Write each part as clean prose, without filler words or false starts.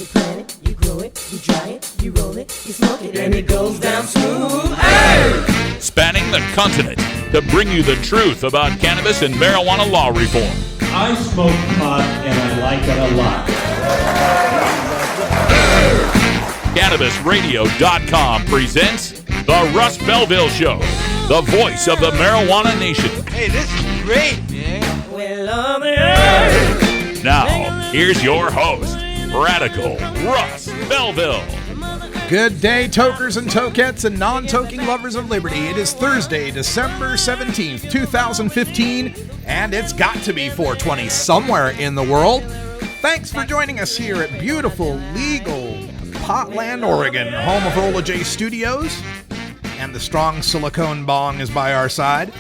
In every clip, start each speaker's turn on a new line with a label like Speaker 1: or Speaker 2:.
Speaker 1: You plant it, you grow it, you dry it, you roll it, you smoke it, and it goes down smooth. Hey!
Speaker 2: Spanning the continent to bring you the truth about cannabis and marijuana law reform.
Speaker 3: I smoke pot and I like it a lot.
Speaker 2: CannabisRadio.com presents The Russ Belville Show, the voice of the marijuana nation.
Speaker 4: Hey, this is great, man.
Speaker 1: Well, on the earth.
Speaker 2: Now, here's your host, Radical Russ Belville.
Speaker 5: Good day, tokers and tokettes and non-toking lovers of liberty. It is Thursday, December 17th, 2015, and it's got to be 420 somewhere in the world. Thanks for joining us here at beautiful, legal Potland, Oregon, home of Rolla J Studios, and the strong silicone bong is by our side.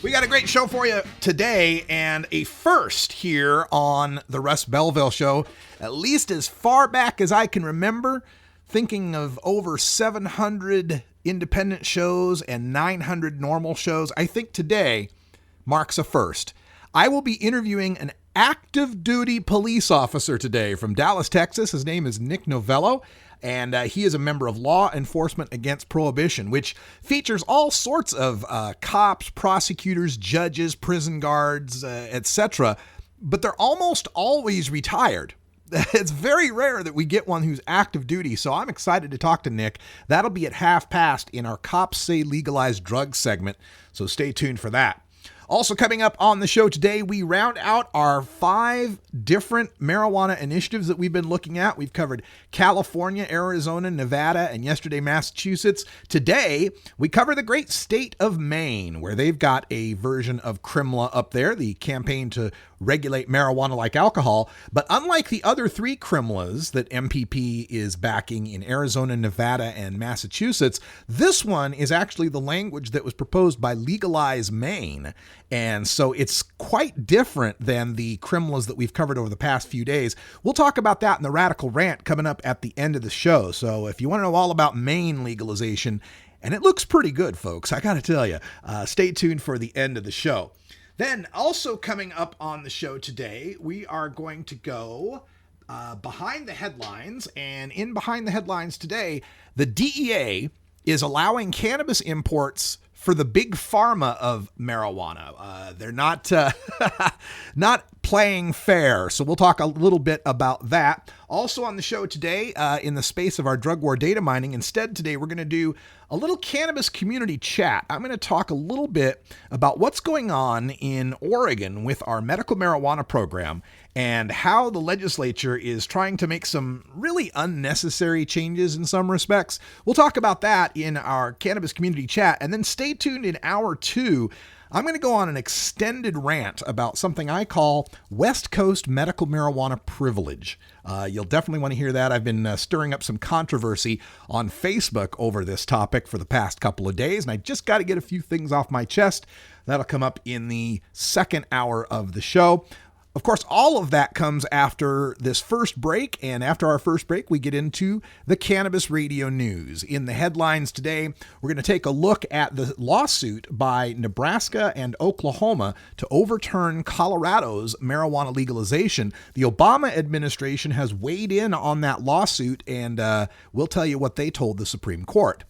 Speaker 5: We got a great show for you today, and a first here on the Russ Belville Show, at least as far back as I can remember, thinking of over 700 independent shows and 900 normal shows. I think today marks a first. I will be interviewing an active duty police officer today from Dallas, Texas. His name is Nick Novello. And he is a member of Law Enforcement Against Prohibition, which features all sorts of cops, prosecutors, judges, prison guards, etc. But they're almost always retired. It's very rare that we get one who's active duty, so I'm excited to talk to Nick. That'll be at 5:30 in our Cops Say Legalize Drugs segment, so stay tuned for that. Also coming up on the show today, we round out our 5 different marijuana initiatives that we've been looking at. We've covered California, Arizona, Nevada, and yesterday Massachusetts. Today, we cover the great state of Maine, where they've got a version of CRIMLA up there, the campaign to regulate marijuana like alcohol. But unlike the other 3 CRIMLAs that MPP is backing in Arizona, Nevada, and Massachusetts, this one is actually the language that was proposed by Legalize Maine. And so it's quite different than the CRIMLAs that we've covered over the past few days. We'll talk about that in the Radical Rant coming up at the end of the show. So if you want to know all about Maine legalization, and it looks pretty good, folks, I got to tell you, stay tuned for the end of the show. Then also coming up on the show today, we are going to go behind the headlines. And in behind the headlines today, the DEA is allowing cannabis imports for the big pharma of marijuana. They're not not playing fair. So we'll talk a little bit about that. Also on the show today, in the space of our drug war data mining, instead today we're going to do a little cannabis community chat. I'm going to talk a little bit about what's going on in Oregon with our medical marijuana program and how the legislature is trying to make some really unnecessary changes in some respects. We'll talk about that in our cannabis community chat. And then stay tuned in hour 2. I'm going to go on an extended rant about something I call West Coast medical marijuana privilege. You'll definitely want to hear that. I've been stirring up some controversy on Facebook over this topic for the past couple of days, and I just got to get a few things off my chest. That'll come up in the second hour of the show. Of course, all of that comes after this first break, and after our first break, we get into the Cannabis Radio News. In the headlines today, we're going to take a look at the lawsuit by Nebraska and Oklahoma to overturn Colorado's marijuana legalization. The Obama administration has weighed in on that lawsuit, and we'll tell you what they told the Supreme Court.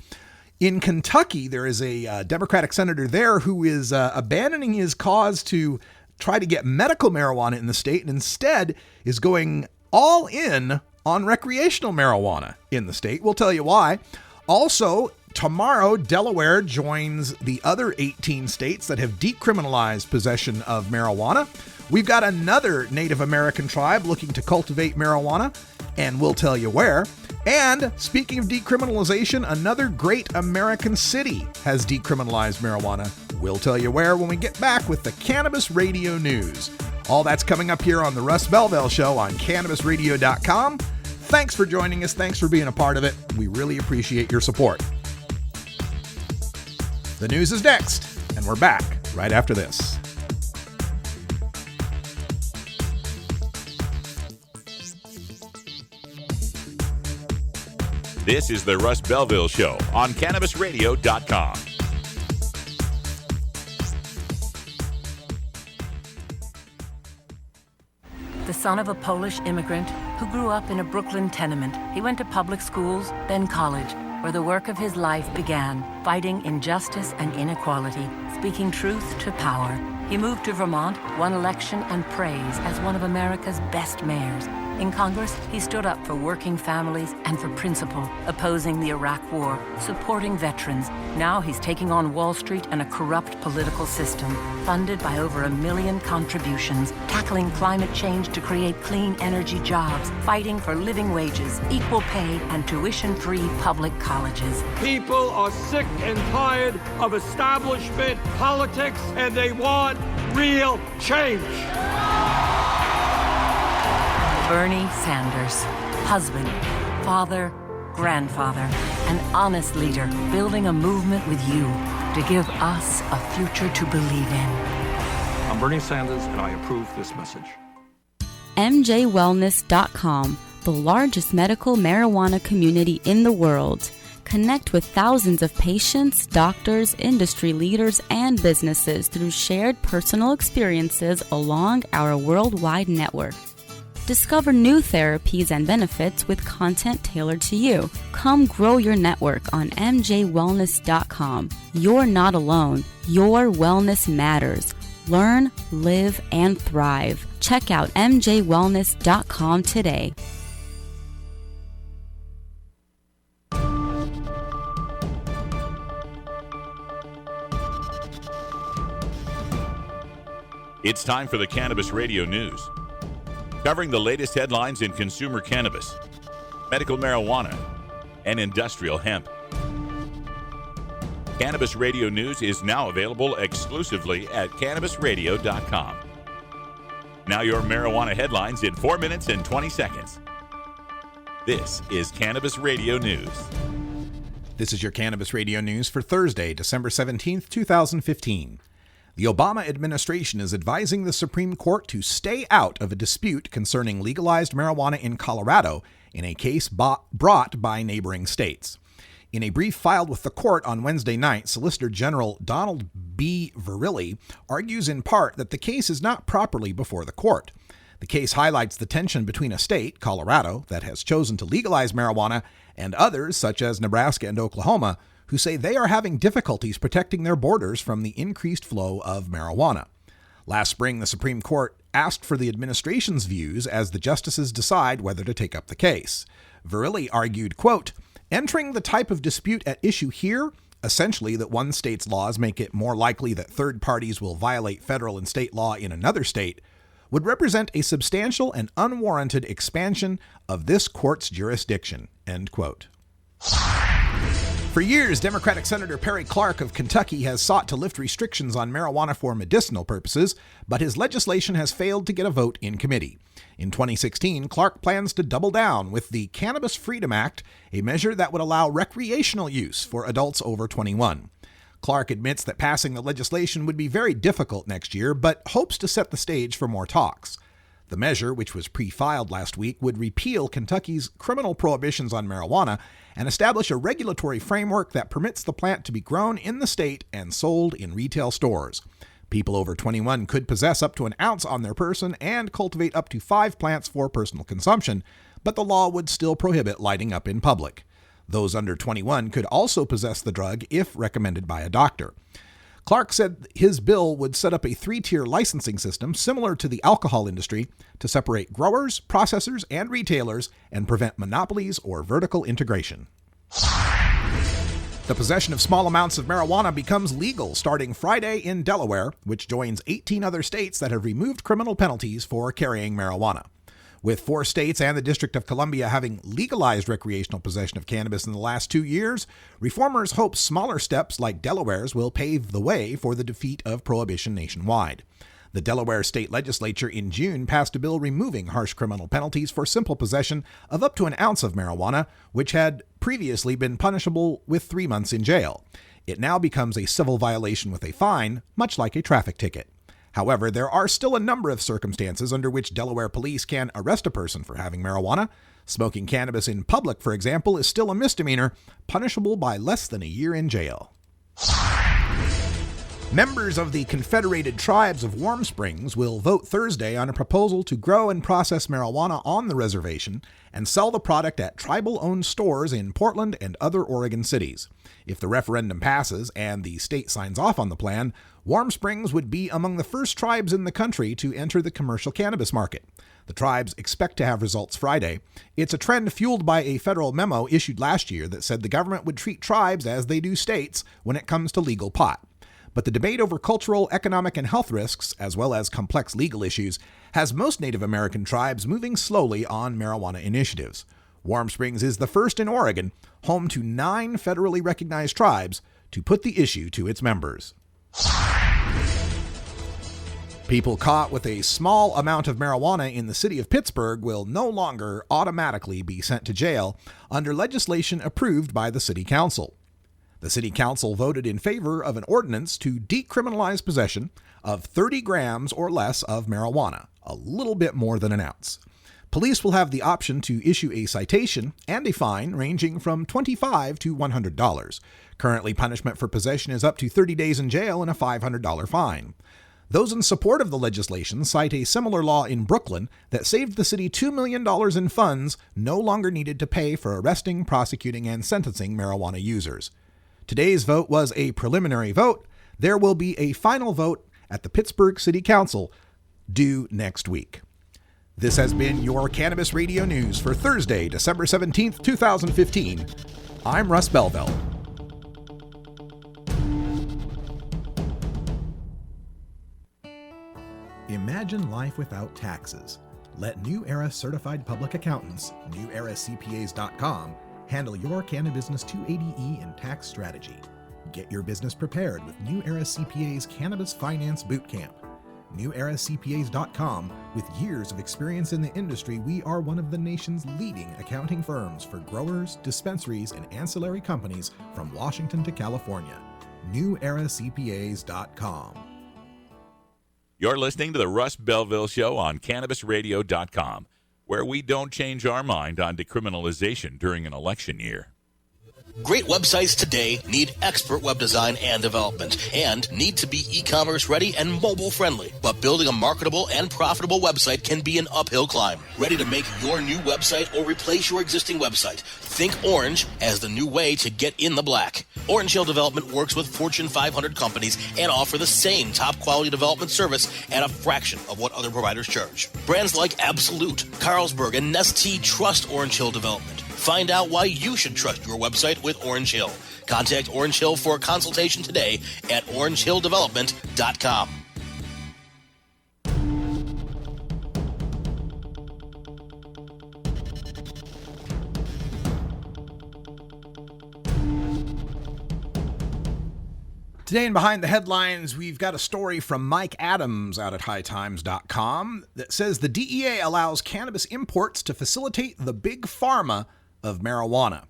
Speaker 5: In Kentucky, there is a Democratic senator there who is abandoning his cause to try to get medical marijuana in the state and instead is going all in on recreational marijuana in the state. We'll tell you why. Also, tomorrow, Delaware joins the other 18 states that have decriminalized possession of marijuana. We've got another Native American tribe looking to cultivate marijuana, and we'll tell you where. And speaking of decriminalization, another great American city has decriminalized marijuana. We'll tell you where when we get back with the Cannabis Radio News. All that's coming up here on the Russ Belville Show on CannabisRadio.com. Thanks for joining us. Thanks for being a part of it. We really appreciate your support. The news is next, and we're back right after this.
Speaker 2: This is the Russ Belville Show on CannabisRadio.com.
Speaker 6: The son of a Polish immigrant who grew up in a Brooklyn tenement, he went to public schools, then college, where the work of his life began, fighting injustice and inequality, speaking truth to power. He moved to Vermont, won election and praise as one of America's best mayors. In Congress, he stood up for working families and for principle, opposing the Iraq War, supporting veterans. Now he's taking on Wall Street and a corrupt political system, funded by over 1 million contributions, tackling climate change to create clean energy jobs, fighting for living wages, equal pay, and tuition-free public colleges.
Speaker 7: People are sick and tired of establishment politics, and they want real change.
Speaker 6: Bernie Sanders, husband, father, grandfather, an honest leader, building a movement with you to give us a future to believe in.
Speaker 7: I'm Bernie Sanders, and I approve this message.
Speaker 8: MJWellness.com, the largest medical marijuana community in the world. Connect with thousands of patients, doctors, industry leaders, and businesses through shared personal experiences along our worldwide network. Discover new therapies and benefits with content tailored to you. Come grow your network on MJWellness.com. You're not alone. Your wellness matters. Learn, live, and thrive. Check out MJWellness.com today.
Speaker 2: It's time for the Cannabis Radio News, covering the latest headlines in consumer cannabis, medical marijuana, and industrial hemp. Cannabis Radio News is now available exclusively at CannabisRadio.com. Now your marijuana headlines in 4 minutes and 20 seconds. This is Cannabis Radio News.
Speaker 5: This is your Cannabis Radio News for Thursday, December 17th, 2015. The Obama administration is advising the Supreme Court to stay out of a dispute concerning legalized marijuana in Colorado in a case brought by neighboring states. In a brief filed with the court on Wednesday night, Solicitor General Donald B. Verrilli argues in part that the case is not properly before the court. The case highlights the tension between a state, Colorado, that has chosen to legalize marijuana, and others, such as Nebraska and Oklahoma, who say they are having difficulties protecting their borders from the increased flow of marijuana. Last spring, the Supreme Court asked for the administration's views as the justices decide whether to take up the case. Verrilli argued, quote, "Entering the type of dispute at issue here, essentially that one state's laws make it more likely that third parties will violate federal and state law in another state, would represent a substantial and unwarranted expansion of this court's jurisdiction," end quote. For years, Democratic Senator Perry Clark of Kentucky has sought to lift restrictions on marijuana for medicinal purposes, but his legislation has failed to get a vote in committee. In 2016, Clark plans to double down with the Cannabis Freedom Act, a measure that would allow recreational use for adults over 21. Clark admits that passing the legislation would be very difficult next year, but hopes to set the stage for more talks. The measure, which was pre-filed last week, would repeal Kentucky's criminal prohibitions on marijuana and establish a regulatory framework that permits the plant to be grown in the state and sold in retail stores. People over 21 could possess up to an ounce on their person and cultivate up to 5 plants for personal consumption, but the law would still prohibit lighting up in public. Those under 21 could also possess the drug if recommended by a doctor. Clark said his bill would set up a 3-tier licensing system similar to the alcohol industry to separate growers, processors, and retailers and prevent monopolies or vertical integration. The possession of small amounts of marijuana becomes legal starting Friday in Delaware, which joins 18 other states that have removed criminal penalties for carrying marijuana. With 4 states and the District of Columbia having legalized recreational possession of cannabis in the last 2 years, reformers hope smaller steps like Delaware's will pave the way for the defeat of prohibition nationwide. The Delaware state legislature in June passed a bill removing harsh criminal penalties for simple possession of up to an ounce of marijuana, which had previously been punishable with 3 months in jail. It now becomes a civil violation with a fine, much like a traffic ticket. However, there are still a number of circumstances under which Delaware police can arrest a person for having marijuana. Smoking cannabis in public, for example, is still a misdemeanor, punishable by less than a year in jail. Members of the Confederated Tribes of Warm Springs will vote Thursday on a proposal to grow and process marijuana on the reservation and sell the product at tribal-owned stores in Portland and other Oregon cities. If the referendum passes and the state signs off on the plan, Warm Springs would be among the first tribes in the country to enter the commercial cannabis market. The tribes expect to have results Friday. It's a trend fueled by a federal memo issued last year that said the government would treat tribes as they do states when it comes to legal pot. But the debate over cultural, economic, and health risks, as well as complex legal issues, has most Native American tribes moving slowly on marijuana initiatives. Warm Springs is the first in Oregon, home to 9 federally recognized tribes, to put the issue to its members. People caught with a small amount of marijuana in the city of Pittsburgh will no longer automatically be sent to jail under legislation approved by the city council. The city council voted in favor of an ordinance to decriminalize possession of 30 grams or less of marijuana, a little bit more than an ounce. Police will have the option to issue a citation and a fine ranging from $25 to $100. Currently, punishment for possession is up to 30 days in jail and a $500 fine. Those in support of the legislation cite a similar law in Brooklyn that saved the city $2 million in funds no longer needed to pay for arresting, prosecuting, and sentencing marijuana users. Today's vote was a preliminary vote. There will be a final vote at the Pittsburgh City Council due next week. This has been your Cannabis Radio News for Thursday, December 17th, 2015. I'm Russ Belville. Imagine life without taxes. Let New Era Certified Public Accountants, NewEraCPAs.com, handle your Cannabusiness 280E and tax strategy. Get your business prepared with New Era CPA's Cannabis Finance Bootcamp. NewEraCPAs.com, with years of experience in the industry, we are one of the nation's leading accounting firms for growers, dispensaries, and ancillary companies from Washington to California. NewEraCPAs.com.
Speaker 2: You're listening to the Russ Belville Show on CannabisRadio.com, where we don't change our mind on decriminalization during an election year.
Speaker 9: Great websites today need expert web design and development and need to be e-commerce ready and mobile friendly. But building a marketable and profitable website can be an uphill climb. Ready to make your new website or replace your existing website? Think Orange as the new way to get in the black. Orange Hill Development works with Fortune 500 companies and offer the same top quality development service at a fraction of what other providers charge. Brands like Absolute, Carlsberg, and Nestea trust Orange Hill Development. Find out why you should trust your website with Orange Hill. Contact Orange Hill for a consultation today at orangehilldevelopment.com.
Speaker 5: Today in Behind the Headlines, we've got a story from Mike Adams out at hightimes.com that says the DEA allows cannabis imports to facilitate the big pharma of marijuana.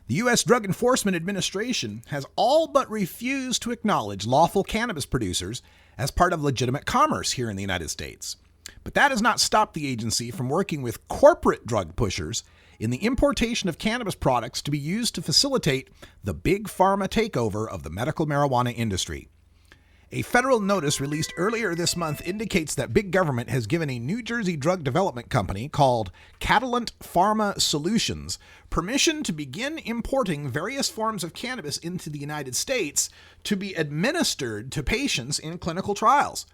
Speaker 5: The U.S. Drug Enforcement Administration has all but refused to acknowledge lawful cannabis producers as part of legitimate commerce here in the United States. But that has not stopped the agency from working with corporate drug pushers in the importation of cannabis products to be used to facilitate the big pharma takeover of the medical marijuana industry. A federal notice released earlier this month indicates that big government has given a New Jersey drug development company called Catalent Pharma Solutions permission to begin importing various forms of cannabis into the United States to be administered to patients in clinical trials.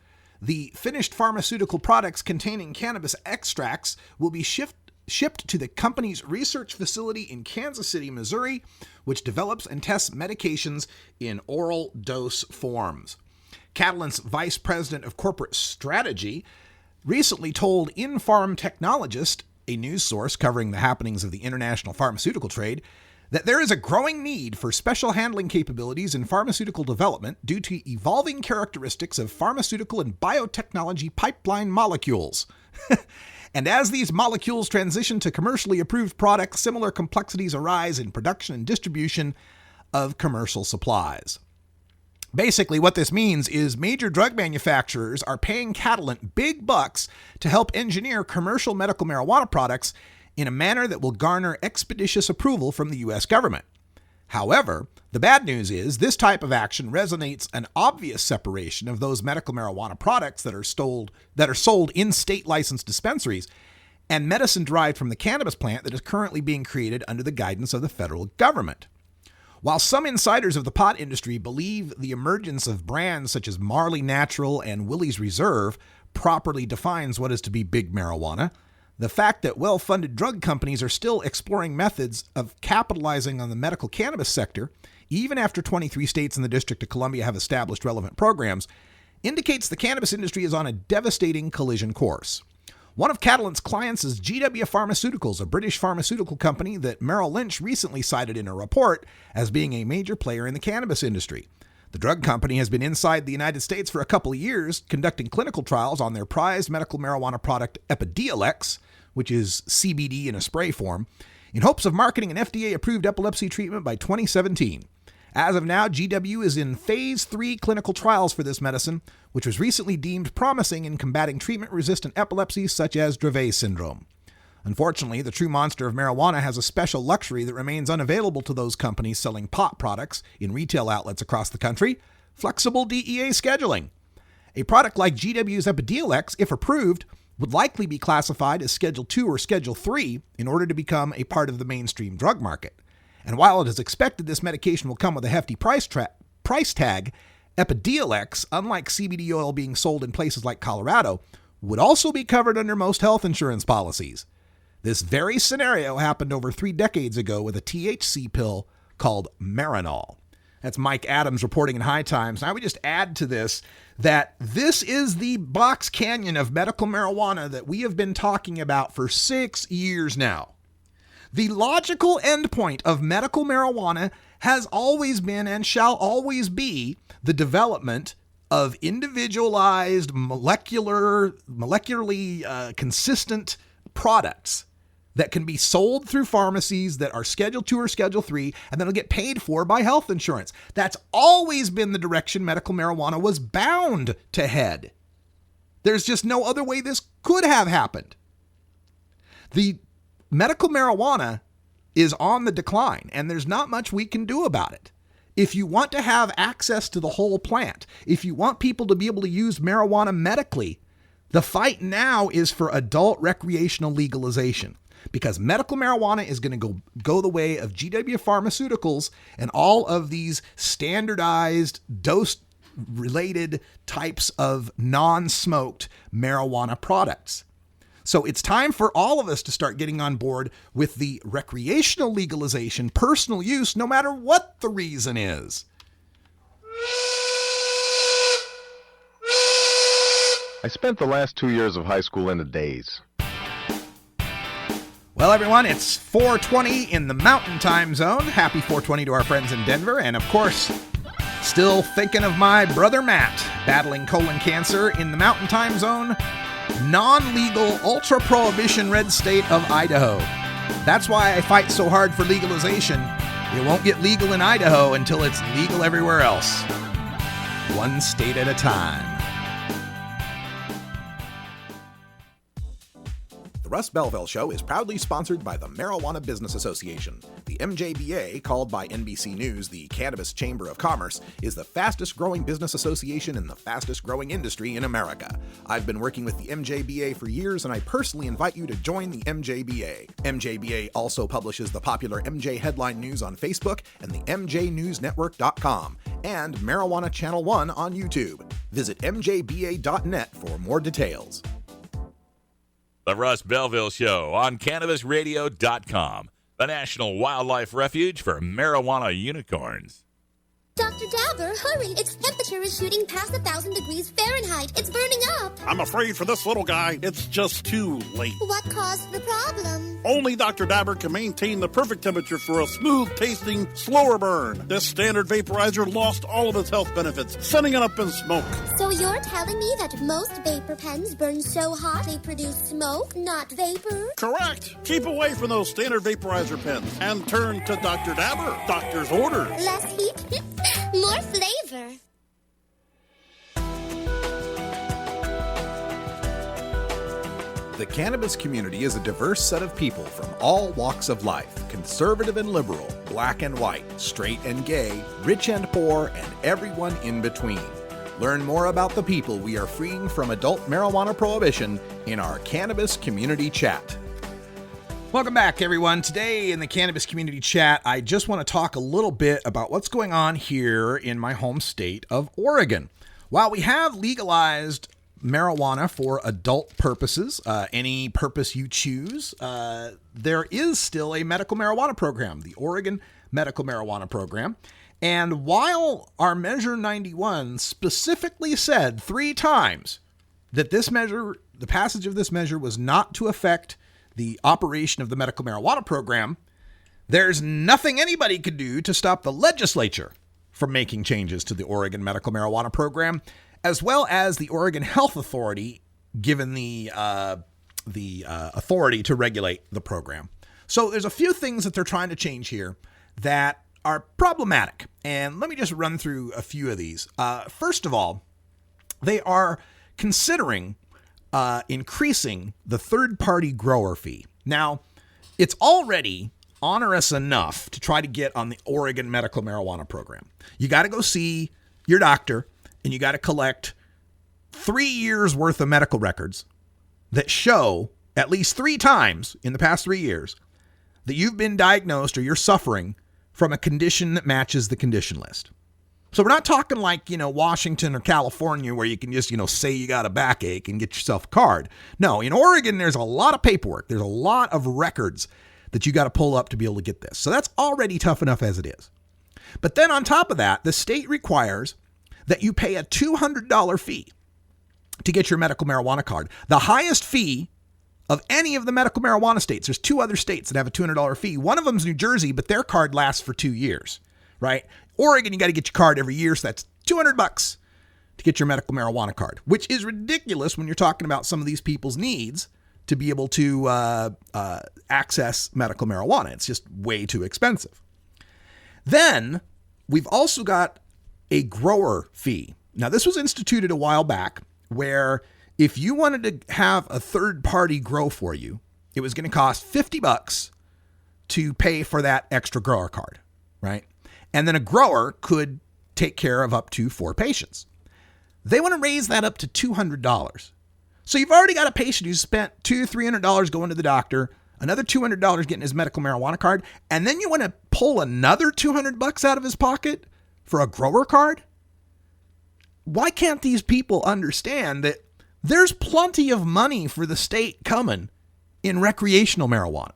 Speaker 5: The finished pharmaceutical products containing cannabis extracts will be shipped to the company's research facility in Kansas City, Missouri, which develops and tests medications in oral dose forms. Catalent's vice president of corporate strategy recently told Inpharm Technologist, a news source covering the happenings of the international pharmaceutical trade, that there is a growing need for special handling capabilities in pharmaceutical development due to evolving characteristics of pharmaceutical and biotechnology pipeline molecules. And as these molecules transition to commercially approved products, similar complexities arise in production and distribution of commercial supplies. Basically, what this means is major drug manufacturers are paying Catalent big bucks to help engineer commercial medical marijuana products in a manner that will garner expeditious approval from the U.S. government. However, the bad news is this type of action resonates an obvious separation of those medical marijuana products that are sold in state-licensed dispensaries and medicine derived from the cannabis plant that is currently being created under the guidance of the federal government. While some insiders of the pot industry believe the emergence of brands such as Marley Natural and Willie's Reserve properly defines what is to be big marijuana, the fact that well-funded drug companies are still exploring methods of capitalizing on the medical cannabis sector, even after 23 states and the District of Columbia have established relevant programs, indicates the cannabis industry is on a devastating collision course. One of Catalent's clients is GW Pharmaceuticals, a British pharmaceutical company that Merrill Lynch recently cited in a report as being a major player in the cannabis industry. The drug company has been inside the United States for a couple of years, conducting clinical trials on their prized medical marijuana product Epidiolex, which is CBD in a spray form, in hopes of marketing an FDA-approved epilepsy treatment by 2017. As of now, GW is in Phase 3 clinical trials for this medicine, which was recently deemed promising in combating treatment-resistant epilepsies such as Dravet syndrome. Unfortunately, the true monster of marijuana has a special luxury that remains unavailable to those companies selling pot products in retail outlets across the country: flexible DEA scheduling. A product like GW's Epidiolex, if approved, would likely be classified as Schedule 2 or Schedule 3 in order to become a part of the mainstream drug market. And while it is expected this medication will come with a hefty price tag, Epidiolex, unlike CBD oil being sold in places like Colorado, would also be covered under most health insurance policies. This very scenario happened over 3 decades ago with a THC pill called Marinol. That's Mike Adams reporting in High Times. And I would just add to this that this is the box canyon of medical marijuana that we have been talking about for 6 years now. The logical endpoint of medical marijuana has always been and shall always be the development of individualized, molecularly consistent products that can be sold through pharmacies that are Schedule 2 or Schedule 3 and then will get paid for by health insurance. That's always been the direction medical marijuana was bound to head. There's just no other way this could have happened. The medical marijuana is on the decline, and there's not much we can do about it. If you want to have access to the whole plant, if you want people to be able to use marijuana medically, the fight now is for adult recreational legalization, because medical marijuana is going to go the way of GW Pharmaceuticals and all of these standardized dose-related types of non-smoked marijuana products. So it's time for all of us to start getting on board with the recreational legalization, personal use, no matter what the reason is.
Speaker 10: I spent the last 2 years of high school in a daze.
Speaker 5: Well, everyone, it's 4:20 in the Mountain Time Zone. Happy 4:20 to our friends in Denver. And, of course, still thinking of my brother Matt battling colon cancer in the Mountain Time Zone, non-legal, ultra-prohibition red state of Idaho. That's why I fight so hard for legalization. It won't get legal in Idaho until it's legal everywhere else. One state at a time. The Russ Belville Show is proudly sponsored by the Marijuana Business Association. The MJBA, called by NBC News the Cannabis Chamber of Commerce, is the fastest growing business association in the fastest growing industry in America. I've been working with the MJBA for years, and I personally invite you to join the MJBA. MJBA also publishes the popular MJ Headline News on Facebook and the MJNewsNetwork.com and Marijuana Channel 1 on YouTube. Visit mjba.net for more details.
Speaker 2: The Russ Belville Show on CannabisRadio.com, the National Wildlife Refuge for Marijuana Unicorns.
Speaker 11: Dr. Dabber, hurry! Its temperature is shooting past 1,000 degrees Fahrenheit. It's burning up.
Speaker 12: I'm afraid for this little guy, it's just too late.
Speaker 11: What caused the problem?
Speaker 12: Only Dr. Dabber can maintain the perfect temperature for a smooth-tasting, slower burn. This standard vaporizer lost all of its health benefits, sending it up in smoke.
Speaker 11: So you're telling me that most vapor pens burn so hot they produce smoke, not vapor?
Speaker 12: Correct. Keep away from those standard vaporizer pens and turn to Dr. Dabber. Doctor's orders.
Speaker 11: Less heat, more flavor.
Speaker 5: The cannabis community is a diverse set of people from all walks of life, conservative and liberal, black and white, straight and gay, rich and poor, and everyone in between. Learn more about the people we are freeing from adult marijuana prohibition in our Cannabis Community Chat. Welcome back, everyone. Today in the Cannabis Community Chat, I just want to talk a little bit about what's going on here in my home state of Oregon. While we have legalized marijuana for adult purposes, any purpose you choose, there is still a medical marijuana program, the Oregon Medical Marijuana Program. And while our Measure 91 specifically said 3 times that this measure, the passage of this measure was not to affect the operation of the medical marijuana program, there's nothing anybody could do to stop the legislature from making changes to the Oregon Medical Marijuana Program, as well as the Oregon Health Authority, given the authority to regulate the program. So there's a few things that they're trying to change here that are problematic. And let me just run through a few of these. First of all, they are considering increasing the third-party grower fee. Now, it's already onerous enough to try to get on the Oregon Medical Marijuana Program. You got to go see your doctor, and you got to collect 3 years worth of medical records that show at least 3 times in the past 3 years that you've been diagnosed or you're suffering from a condition that matches the condition list. So we're not talking like, Washington or California where you can just, say you got a backache and get yourself a card. No, in Oregon, there's a lot of paperwork. There's a lot of records that you got to pull up to be able to get this. So that's already tough enough as it is. But then on top of that, the state requires that you pay a $200 fee to get your medical marijuana card. The highest fee of any of the medical marijuana states. There's 2 other states that have a $200 fee. One of them is New Jersey, but their card lasts for 2 years, right? Oregon, you got to get your card every year, so that's $200 to get your medical marijuana card, which is ridiculous when you're talking about some of these people's needs to be able to access medical marijuana. It's just way too expensive. Then we've also got a grower fee. Now, this was instituted a while back where if you wanted to have a third party grow for you, it was going to cost $50 to pay for that extra grower card, right? And then a grower could take care of up to 4 patients. They want to raise that up to $200. So you've already got a patient who's spent $200-$300 going to the doctor, another $200 getting his medical marijuana card, and then you want to pull another $200 out of his pocket for a grower card? Why can't these people understand that there's plenty of money for the state coming in recreational marijuana?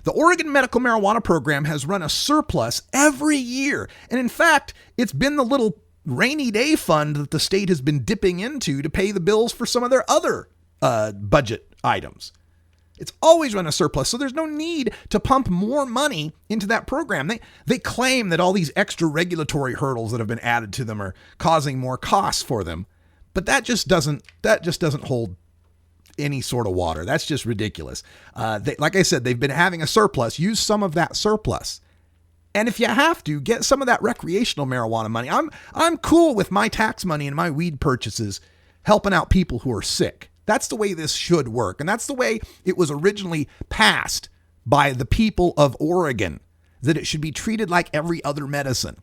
Speaker 5: The Oregon Medical Marijuana Program has run a surplus every year. And in fact, it's been the little rainy day fund that the state has been dipping into to pay the bills for some of their other budget items. It's always run a surplus, so there's no need to pump more money into that program. They claim that all these extra regulatory hurdles that have been added to them are causing more costs for them, but that just doesn't hold any sort of water. That's just ridiculous. Like I said, they've been having a surplus. Use some of that surplus. And if you have to, get some of that recreational marijuana money. I'm cool with my tax money and my weed purchases helping out people who are sick. That's the way this should work. And that's the way it was originally passed by the people of Oregon, that it should be treated like every other medicine.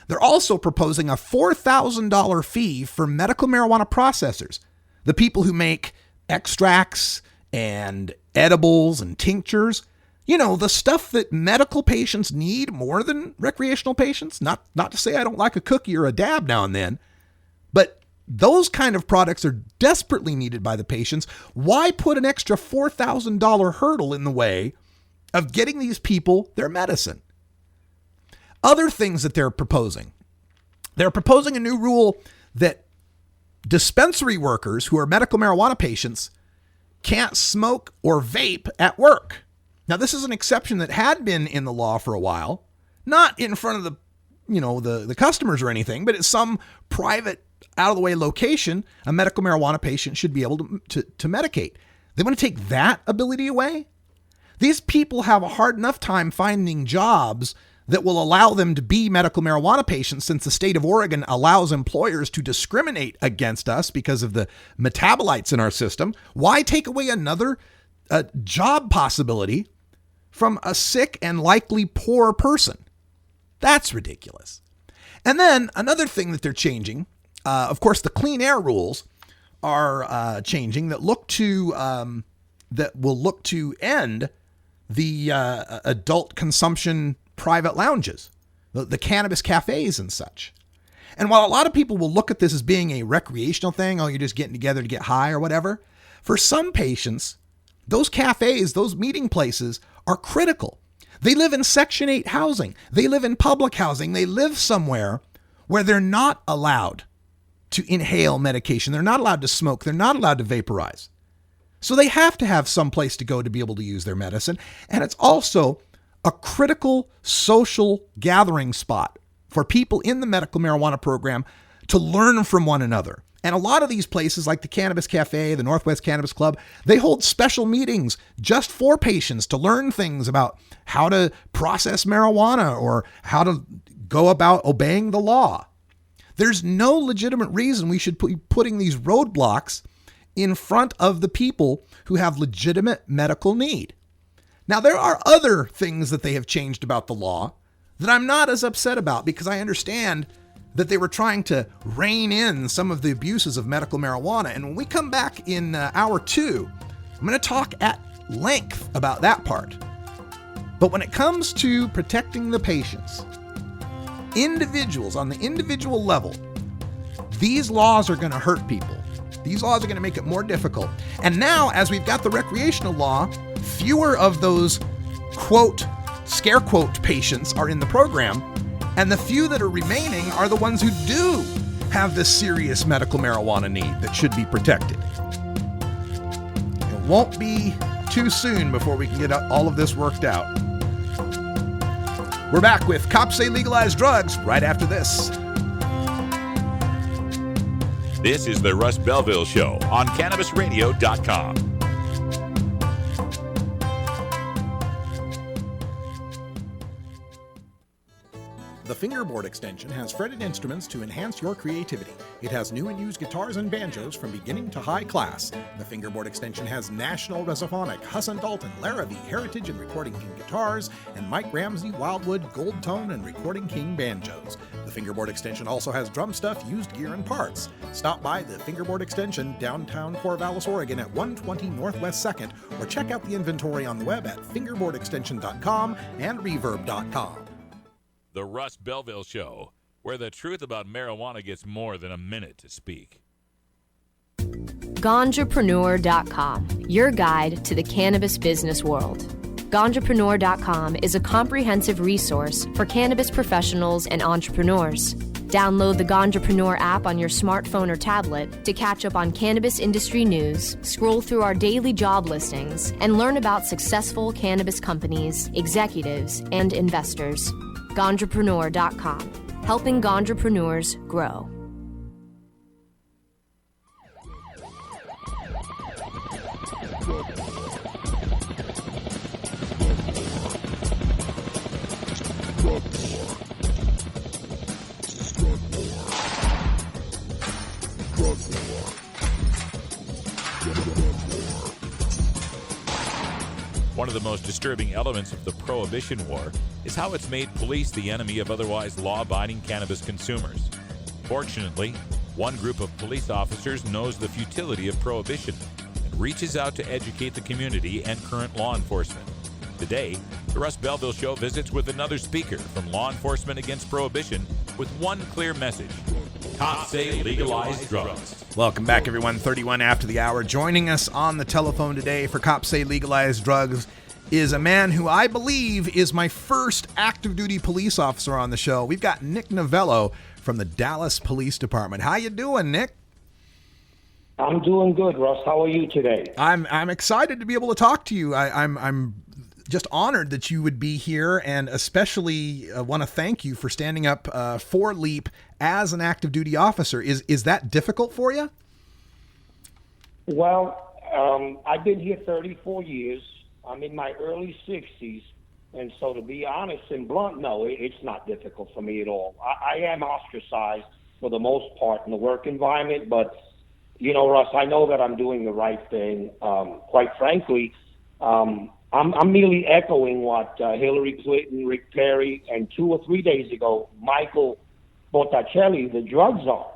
Speaker 5: They're also proposing a $4,000 fee for medical marijuana processors, the people who make extracts and edibles and tinctures. The stuff that medical patients need more than recreational patients. Not to say I don't like a cookie or a dab now and then, but those kind of products are desperately needed by the patients. Why put an extra $4,000 hurdle in the way of getting these people their medicine? Other things that they're proposing a new rule that dispensary workers who are medical marijuana patients can't smoke or vape at work. Now, this is an exception that had been in the law for a while, not in front of the customers or anything, but at some private out of the way location, a medical marijuana patient should be able to medicate. They want to take that ability away. These people have a hard enough time finding jobs that will allow them to be medical marijuana patients, since the state of Oregon allows employers to discriminate against us because of the metabolites in our system. Why take away another job possibility from a sick and likely poor person? That's ridiculous. And then another thing that they're changing, of course, the clean air rules are changing that will look to end the adult consumption private lounges, the cannabis cafes and such. And while a lot of people will look at this as being a recreational thing, oh, you're just getting together to get high or whatever, for some patients, those cafes, those meeting places are critical. They live in Section 8 housing. They live in public housing. They live somewhere where they're not allowed to inhale medication. They're not allowed to smoke. They're not allowed to vaporize. So they have to have some place to go to be able to use their medicine. And it's also a critical social gathering spot for people in the medical marijuana program to learn from one another. And a lot of these places, like the Cannabis Cafe, the Northwest Cannabis Club, they hold special meetings just for patients to learn things about how to process marijuana or how to go about obeying the law. There's no legitimate reason we should be putting these roadblocks in front of the people who have legitimate medical need. Now, there are other things that they have changed about the law that I'm not as upset about, because I understand that they were trying to rein in some of the abuses of medical marijuana. And when we come back in hour 2, I'm going to talk at length about that part. But when it comes to protecting the patients, individuals on the individual level, these laws are going to hurt people. These laws are going to make it more difficult. And now, as we've got the recreational law, fewer of those quote, scare quote patients are in the program. And the few that are remaining are the ones who do have this serious medical marijuana need that should be protected. It won't be too soon before we can get all of this worked out. We're back with Cops Say Legalize Drugs right after this.
Speaker 2: This is the Russ Belville Show on CannabisRadio.com.
Speaker 5: The Fingerboard Extension has fretted instruments to enhance your creativity. It has new and used guitars and banjos from beginning to high class. The Fingerboard Extension has National Resophonic, Husson Dalton, Larrabee, Heritage and Recording King guitars, and Mike Ramsey, Wildwood, Gold Tone, and Recording King banjos. The Fingerboard Extension also has drum stuff, used gear, and parts. Stop by the Fingerboard Extension, downtown Corvallis, Oregon at 120 Northwest 2nd, or check out the inventory on the web at fingerboardextension.com and reverb.com.
Speaker 2: The Russ Belville Show, where the truth about marijuana gets more than a minute to speak.
Speaker 13: Ganjapreneur.com, your guide to the cannabis business world. Ganjapreneur.com is a comprehensive resource for cannabis professionals and entrepreneurs. Download the Ganjapreneur app on your smartphone or tablet to catch up on cannabis industry news, scroll through our daily job listings, and learn about successful cannabis companies, executives, and investors. Ganjapreneur.com, helping ganjapreneurs grow.
Speaker 2: One of the most disturbing elements of the Prohibition War is how it's made police the enemy of otherwise law-abiding cannabis consumers. Fortunately, one group of police officers knows the futility of prohibition and reaches out to educate the community and current law enforcement. Today, the Russ Belville Show visits with another speaker from Law Enforcement Against Prohibition with one clear message. Cops say legalize drugs.
Speaker 5: Welcome back, everyone. 31 after the hour. Joining us on the telephone today for Cops Say Legalize Drugs is a man who I believe is my first active duty police officer on the show. We've got Nick Novello from the Dallas Police Department. How you doing, Nick?
Speaker 14: I'm doing good, Russ. How are you today?
Speaker 5: I'm excited to be able to talk to you. I'm just honored that you would be here, and especially want to thank you for standing up for LEAP as an active duty officer. Is that difficult for you?
Speaker 14: Well, I've been here 34 years. I'm in my early 60s, And so to be honest and blunt, no, it's not difficult for me at all. I am ostracized for the most part in the work environment, but, you know, Russ, I know that I'm doing the right thing. Quite frankly, I'm merely echoing what Hillary Clinton, Rick Perry, and 2 or 3 days ago, Michael Botticelli, the drug czar,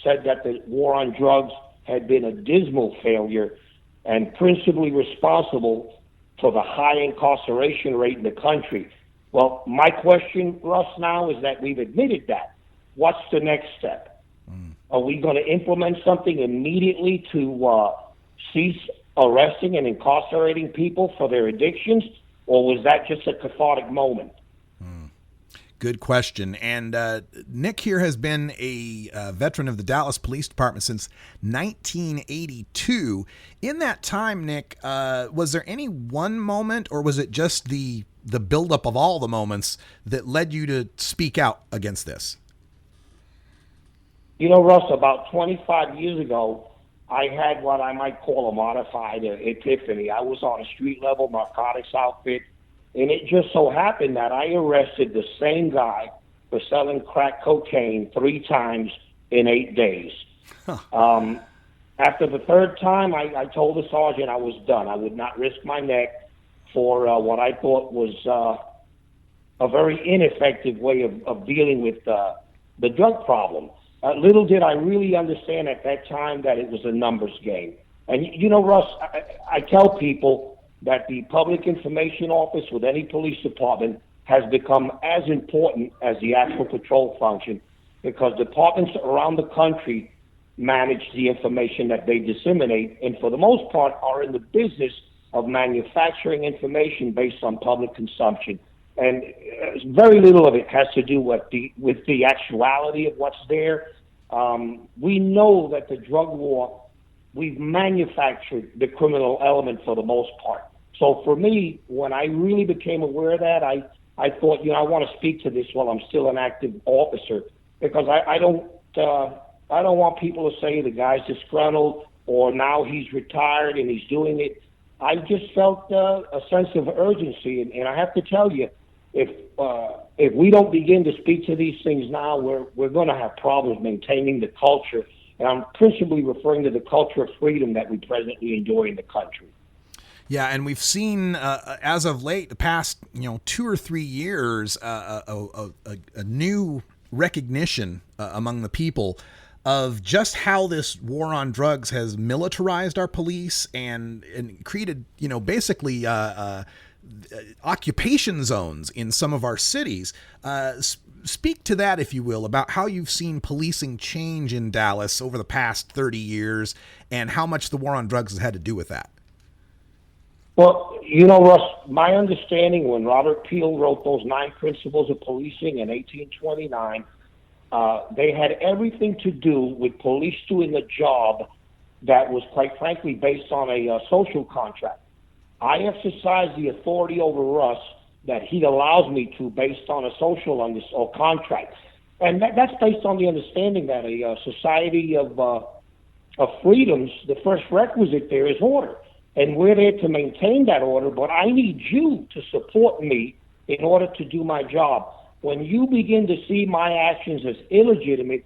Speaker 14: said that the war on drugs had been a dismal failure and principally responsible for the high incarceration rate in the country. Well, my question, Russ, now is that we've admitted that. What's the next step? Are we going to implement something immediately to cease arresting and incarcerating people for their addictions, or was that just a cathartic moment?
Speaker 5: Good question. And Nick here has been a veteran of the Dallas Police Department since 1982. In that time, Nick, was there any one moment, or was it just the buildup of all the moments that led you to speak out against this?
Speaker 14: You know, Russ, about 25 years ago, I had what I might call a modified epiphany. I was on a street-level narcotics outfit, and it just so happened that I arrested the same guy for selling crack cocaine 3 times in 8 days. After the third time, I told the sergeant I was done. I would not risk my neck for what I thought was a very ineffective way of dealing with the drug problem. Little did I really understand at that time that it was a numbers game. And, you know, Russ, I tell people that the public information office with any police department has become as important as the actual patrol function, because departments around the country manage the information that they disseminate, and for the most part are in the business of manufacturing information based on public consumption. And very little of it has to do with the actuality of what's there. We know that the drug war, we've manufactured the criminal element for the most part. So for me, when I really became aware of that, I thought, you know, I want to speak to this while I'm still an active officer, because I don't want people to say the guy's disgruntled or now he's retired and he's doing it. I just felt a sense of urgency, and I have to tell you, if we don't begin to speak to these things now, we're going to have problems maintaining the culture. And I'm principally referring to the culture of freedom that we presently enjoy in the country.
Speaker 5: Yeah, and we've seen as of late, the past 2 or 3 years, a new recognition among the people of just how this war on drugs has militarized our police and created, basically occupation zones in some of our cities. Speak to that, if you will, about how you've seen policing change in Dallas over the past 30 years and how much the war on drugs has had to do with that.
Speaker 14: Well, Russ, my understanding when Robert Peel wrote those 9 principles of policing in 1829, they had everything to do with police doing a job that was, quite frankly, based on a social contract. I exercise the authority over Russ that he allows me to based on a social or contract. And that's based on the understanding that a society of freedoms, the first requisite there is order. And we're there to maintain that order, but I need you to support me in order to do my job. When you begin to see my actions as illegitimate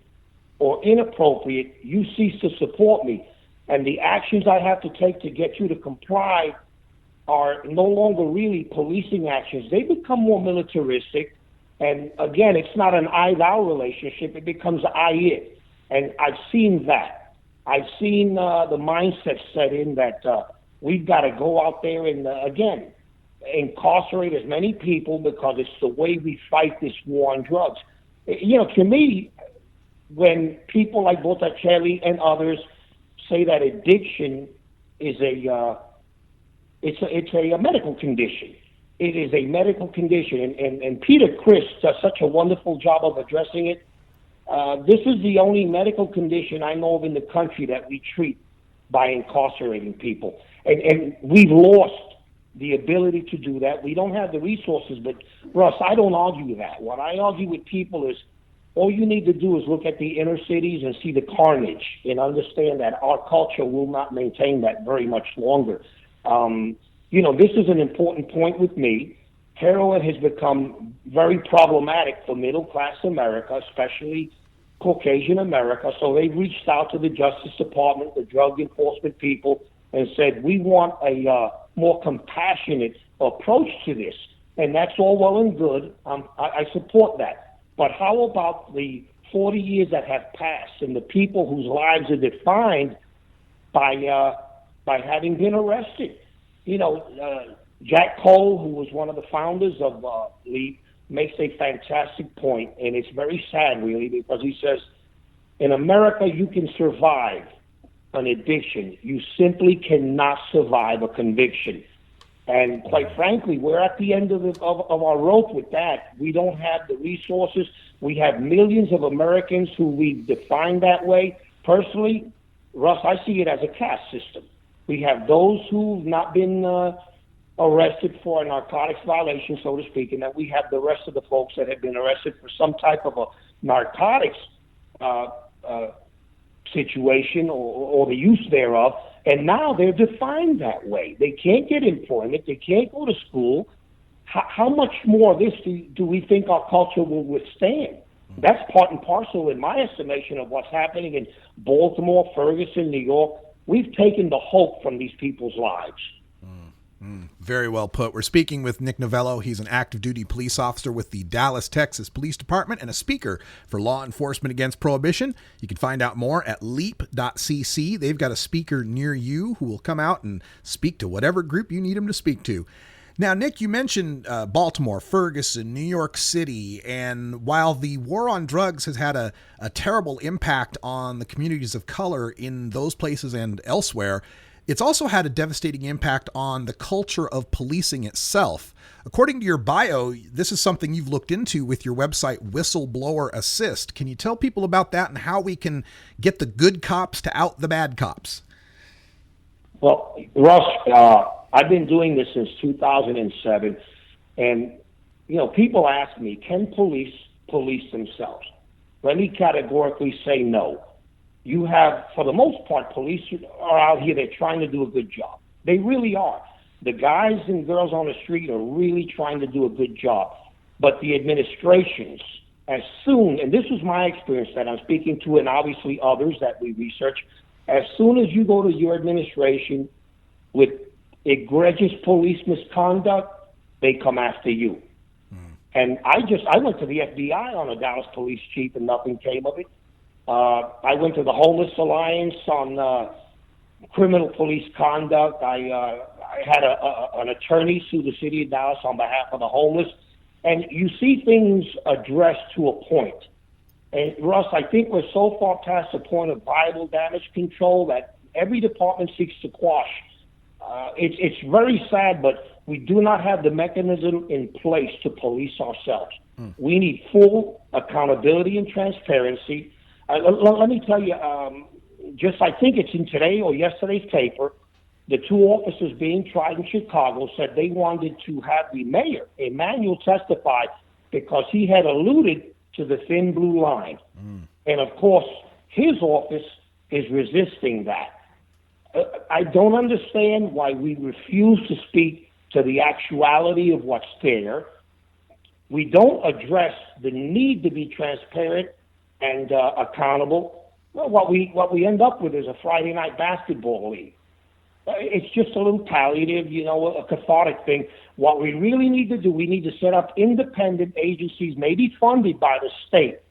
Speaker 14: or inappropriate, you cease to support me. And the actions I have to take to get you to comply are no longer really policing actions. They become more militaristic. And again, it's not an I-thou relationship. It becomes I-it. And I've seen that. I've seen the mindset set in that we've got to go out there and, again, incarcerate as many people because it's the way we fight this war on drugs. To me, when people like Botticelli and others say that addiction is it's a medical condition. It is a medical condition, and Peter Chris does such a wonderful job of addressing it. This is the only medical condition I know of in the country that we treat by incarcerating people. And we've lost the ability to do that. We don't have the resources, but Russ, I don't argue with that. What I argue with people is all you need to do is look at the inner cities and see the carnage and understand that our culture will not maintain that very much longer. This is an important point with me. heroin has become very problematic for middle-class America, especially Caucasian America. So they've reached out to the Justice Department, the drug enforcement people, and said, we want a more compassionate approach to this. And that's all well and good. I support that. But how about the 40 years that have passed and the people whose lives are defined by having been arrested? You know, Jack Cole, who was one of the founders of LEAP, makes a fantastic point, and it's very sad, really, because he says, in America, you can survive an addiction. You simply cannot survive a conviction. And quite frankly, we're at the end of our rope with that. We don't have the resources. We have millions of Americans who we define that way. Personally, Russ, I see it as a caste system. We have those who've not been arrested for a narcotics violation, so to speak, and then we have the rest of the folks that have been arrested for some type of a narcotics situation or the use thereof, and now they're defined that way. They can't get employment. They can't go to school. How much more of this do we think our culture will withstand? That's part and parcel, in my estimation, of what's happening in Baltimore, Ferguson, New York. We've taken the hope from these people's lives.
Speaker 5: Very well put. We're speaking with Nick Novello. He's an active duty police officer with the Dallas, Texas Police Department and a speaker for law enforcement against prohibition. You can find out more at leap.cc. They've got a speaker near you who will come out and speak to whatever group you need him to speak to. Now, Nick, you mentioned Baltimore, Ferguson, New York City, and while the war on drugs has had a terrible impact on the communities of color in those places and elsewhere, it's also had a devastating impact on the culture of policing itself. According to your bio, this is something you've looked into with your website, Whistleblower Assist. Can you tell people about that and how we can get the good cops to out the bad cops?
Speaker 14: Well, Russ, I've been doing this since 2007, and, you know, people ask me, can police themselves? Let me categorically say no. You have, for the most part, police are out here, they're trying to do a good job. They really are. The guys and girls on the street are really trying to do a good job. But the administrations, as soon, and this was my experience that I'm speaking to, and obviously others that we research, as soon as you go to your administration with egregious police misconduct, they come after you. And I went to the FBI on a Dallas police chief and nothing came of it. I went to the Homeless Alliance on criminal police conduct. I had an attorney sue the city of Dallas on behalf of the homeless. And you see things addressed to a point. And, Russ, I think we're so far past the point of viable damage control that every department seeks to quash. It's very sad, but we do not have the mechanism in place to police ourselves. We need full accountability and transparency. Let me tell you, I think it's in today or yesterday's paper, the two officers being tried in Chicago said they wanted to have the mayor, Emanuel, testify because he had alluded to the thin blue line. And, of course, his office is resisting that. I don't understand why we refuse to speak to the actuality of what's there. We don't address the need to be transparent and accountable. Well, what we end up with is a Friday night basketball league. It's just a little palliative, a cathartic thing. What we really need to do, we need to set up independent agencies, maybe funded by the state,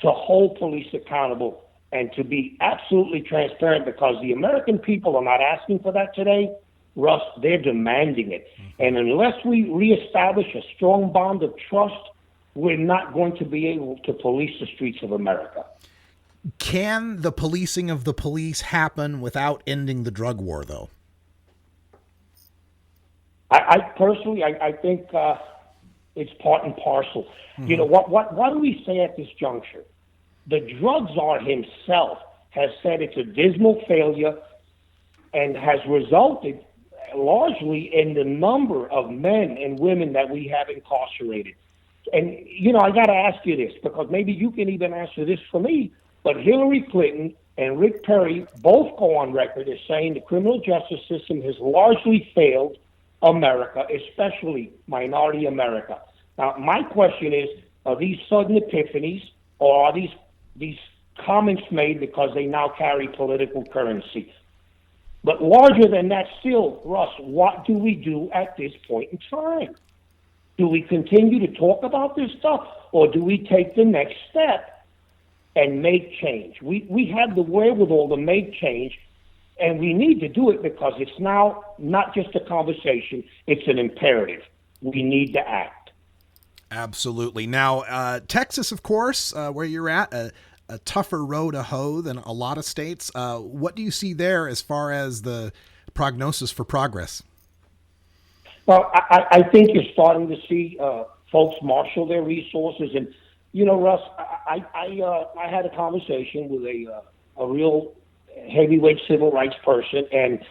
Speaker 14: to hold police accountable and to be absolutely transparent, because the American people are not asking for that today. Russ, they're demanding it. And unless we reestablish a strong bond of trust, we're not going to be able to police the streets of America.
Speaker 5: Can the policing of the police happen without ending the drug war, though?
Speaker 14: I personally think it's part and parcel. What do we say at this juncture? The drug czar himself has said it's a dismal failure and has resulted largely in the number of men and women that we have incarcerated. And, I got to ask you this, because maybe you can even answer this for me, but Hillary Clinton and Rick Perry both go on record as saying the criminal justice system has largely failed America, especially minority America. Now, my question is, are these sudden epiphanies, or are these comments made because they now carry political currency? But larger than that still, Russ, what do we do at this point in time? Do we continue to talk about this stuff, or do we take the next step and make change? We have the wherewithal to make change, and we need to do it because it's now not just a conversation, it's an imperative. We need to act.
Speaker 5: Absolutely. Now, Texas, of course, where you're at, a tougher road to hoe than a lot of states. What do you see there as far as the prognosis for progress?
Speaker 14: Well, I think you're starting to see folks marshal their resources. And, Russ, I had a conversation with a real heavyweight civil rights person, and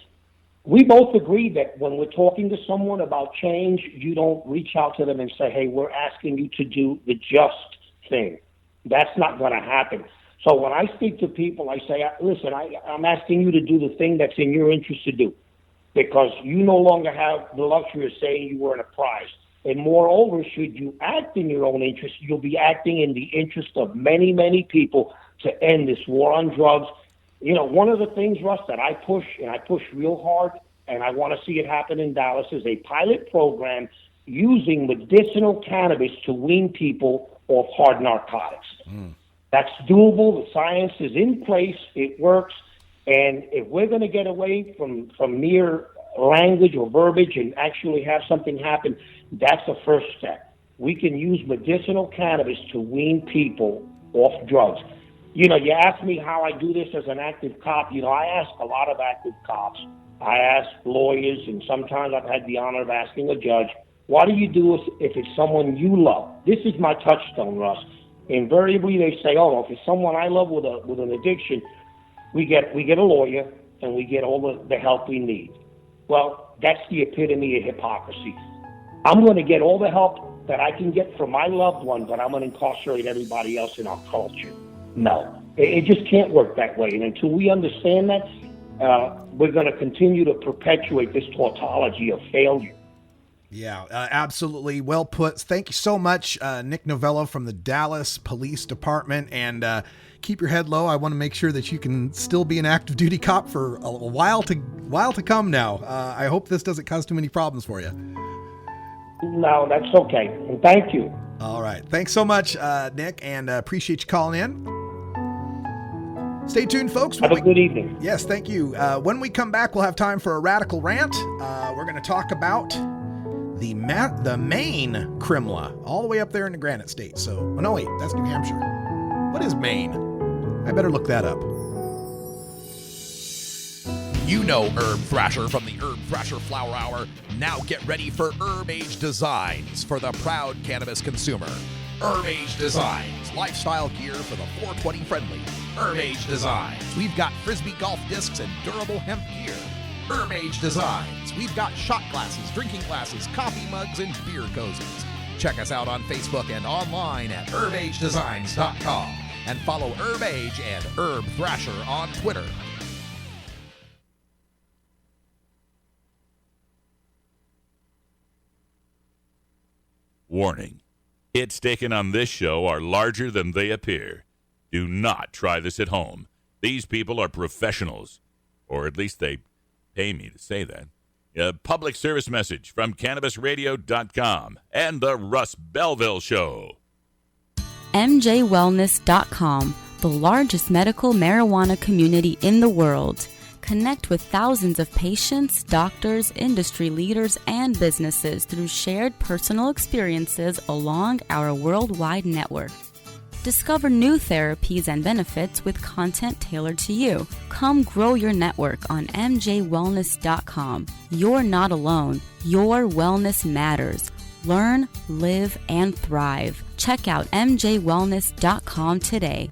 Speaker 14: we both agree that when we're talking to someone about change, you don't reach out to them and say, hey, we're asking you to do the just thing. That's not going to happen. So when I speak to people, I say, listen, I'm asking you to do the thing that's in your interest to do, because you no longer have the luxury of saying you weren't a prize. And moreover, should you act in your own interest, you'll be acting in the interest of many, many people to end this war on drugs. One of the things, Russ, that I push, and I push real hard, and I want to see it happen in Dallas, is a pilot program using medicinal cannabis to wean people off hard narcotics. That's doable. The science is in place. It works. And if we're going to get away from mere language or verbiage and actually have something happen, that's the first step. We can use medicinal cannabis to wean people off drugs. You ask me how I do this as an active cop. I ask a lot of active cops. I ask lawyers, and sometimes I've had the honor of asking a judge, what do you do if it's someone you love? This is my touchstone, Russ. Invariably, they say, if it's someone I love with an addiction, we get a lawyer and we get all the help we need. Well, that's the epitome of hypocrisy. I'm going to get all the help that I can get from my loved one, but I'm going to incarcerate everybody else in our culture. No, it just can't work that way. And until we understand that, we're going to continue to perpetuate this tautology of failure.
Speaker 5: Yeah, absolutely. Well put. Thank you so much, Nick Novello from the Dallas Police Department. And keep your head low. I want to make sure that you can still be an active duty cop for a while to come now. I hope this doesn't cause too many problems for you.
Speaker 14: No, that's okay. And thank you.
Speaker 5: All right. Thanks so much, Nick, and appreciate you calling in. Stay tuned, folks.
Speaker 14: Have a good evening.
Speaker 5: Yes, thank you. When we come back, we'll have time for a radical rant. We're going to talk about the Maine Crimla, all the way up there in the Granite State. So, no, wait, that's New Hampshire. What is Maine? I better look that up.
Speaker 15: You know Herb Thrasher from the Herb Thrasher Flower Hour. Now get ready for Herb Age Designs for the proud cannabis consumer. Herb Age Designs, lifestyle gear for the 420 friendly. Herb Age Designs, we've got Frisbee golf discs and durable hemp gear. Herb Age Designs, we've got shot glasses, drinking glasses, coffee mugs, and beer cozies. Check us out on Facebook and online at herbagedesigns.com. And follow Herb Age and Herb Thrasher on Twitter.
Speaker 2: Warning. Hits taken on this show are larger than they appear. Do not try this at home. These people are professionals, or at least they pay me to say that. A public service message from CannabisRadio.com and the Russ Belville Show.
Speaker 8: MJWellness.com, the largest medical marijuana community in the world. Connect with thousands of patients, doctors, industry leaders, and businesses through shared personal experiences along our worldwide network. Discover new therapies and benefits with content tailored to you. Come grow your network on MJWellness.com. You're not alone. Your wellness matters. Learn, live, and thrive. Check out MJWellness.com today.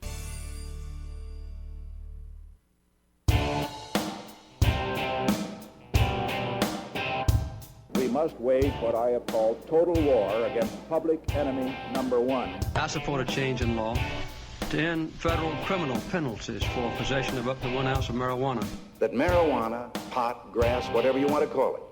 Speaker 16: We must wage what I have called total war against public enemy number one.
Speaker 17: I support a change in law to end federal criminal penalties for possession of up to 1 ounce of marijuana.
Speaker 16: That marijuana, pot, grass, whatever you want to call it,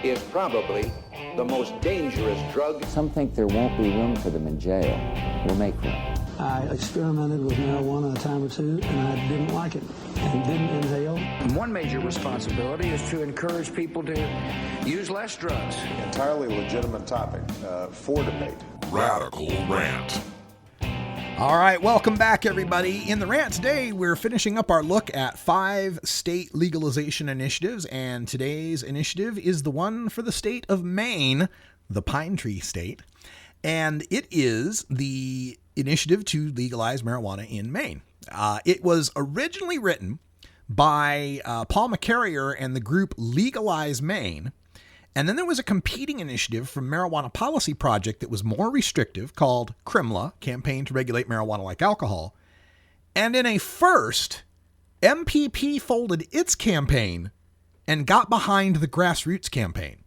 Speaker 16: is probably the most dangerous drug.
Speaker 18: Some think there won't be room for them in jail. We'll make room.
Speaker 19: I experimented with marijuana a time or two, and I didn't like it and didn't inhale.
Speaker 20: One major responsibility is to encourage people to use less drugs.
Speaker 21: Entirely legitimate topic for debate.
Speaker 2: Radical Rant.
Speaker 5: All right, welcome back, everybody. In the rant today, we're finishing up our look at 5 state legalization initiatives, and today's initiative is the one for the state of Maine, the Pine Tree State, and it is the initiative to legalize marijuana in Maine. It was originally written by Paul McCarrier and the group Legalize Maine. And then there was a competing initiative from Marijuana Policy Project that was more restrictive called CRMLA, Campaign to Regulate Marijuana Like Alcohol. And in a first, MPP folded its campaign and got behind the grassroots campaign.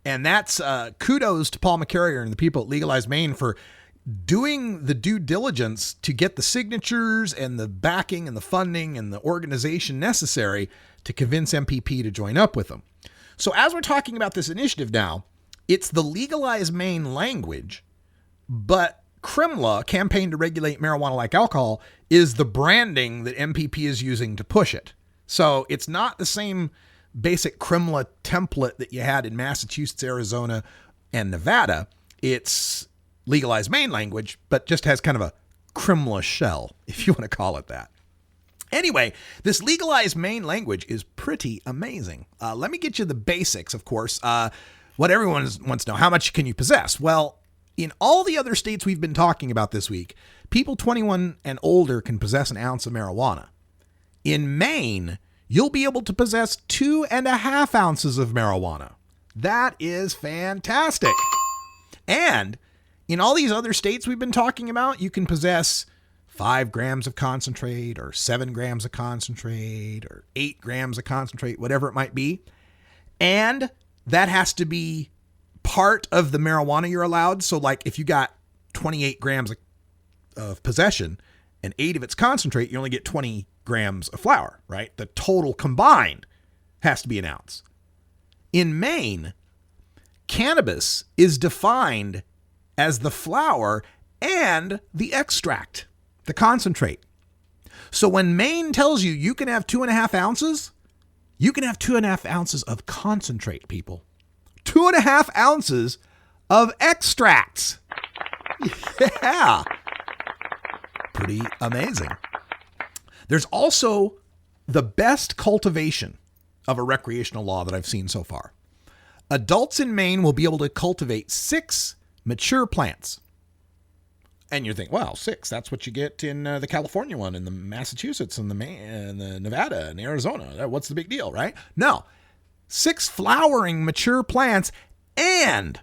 Speaker 5: And that's kudos to Paul McCarrier and the people at Legalize Maine for doing the due diligence to get the signatures and the backing and the funding and the organization necessary to convince MPP to join up with them. So as we're talking about this initiative now, it's the Legalize Maine language, but CRMLA, Campaign to Regulate Marijuana Like Alcohol, is the branding that MPP is using to push it. So it's not the same basic CRMLA template that you had in Massachusetts, Arizona, and Nevada. It's Legalize Maine language, but just has kind of a CRMLA shell, if you want to call it that. Anyway, this Legalize Maine language is pretty amazing. Let me get you the basics, of course. What everyone wants to know, how much can you possess? Well, in all the other states we've been talking about this week, people 21 and older can possess an ounce of marijuana. In Maine, you'll be able to possess 2.5 ounces of marijuana. That is fantastic. And in all these other states we've been talking about, you can possess 5 grams of concentrate or 7 grams of concentrate or 8 grams of concentrate, whatever it might be. And that has to be part of the marijuana you're allowed. So like if you got 28 grams of possession and 8 of it's concentrate, you only get 20 grams of flour, right? The total combined has to be an ounce. In Maine, cannabis is defined as the flour and the extract, the concentrate. So when Maine tells you you can have 2.5 ounces, you can have 2.5 ounces of concentrate, people. 2.5 ounces of extracts. Yeah. Pretty amazing. There's also the best cultivation of a recreational law that I've seen so far. Adults in Maine will be able to cultivate 6 mature plants. And you think, well, 6, that's what you get in the California one, and the Massachusetts, and the Nevada, and Arizona. What's the big deal, right? No. 6 flowering mature plants and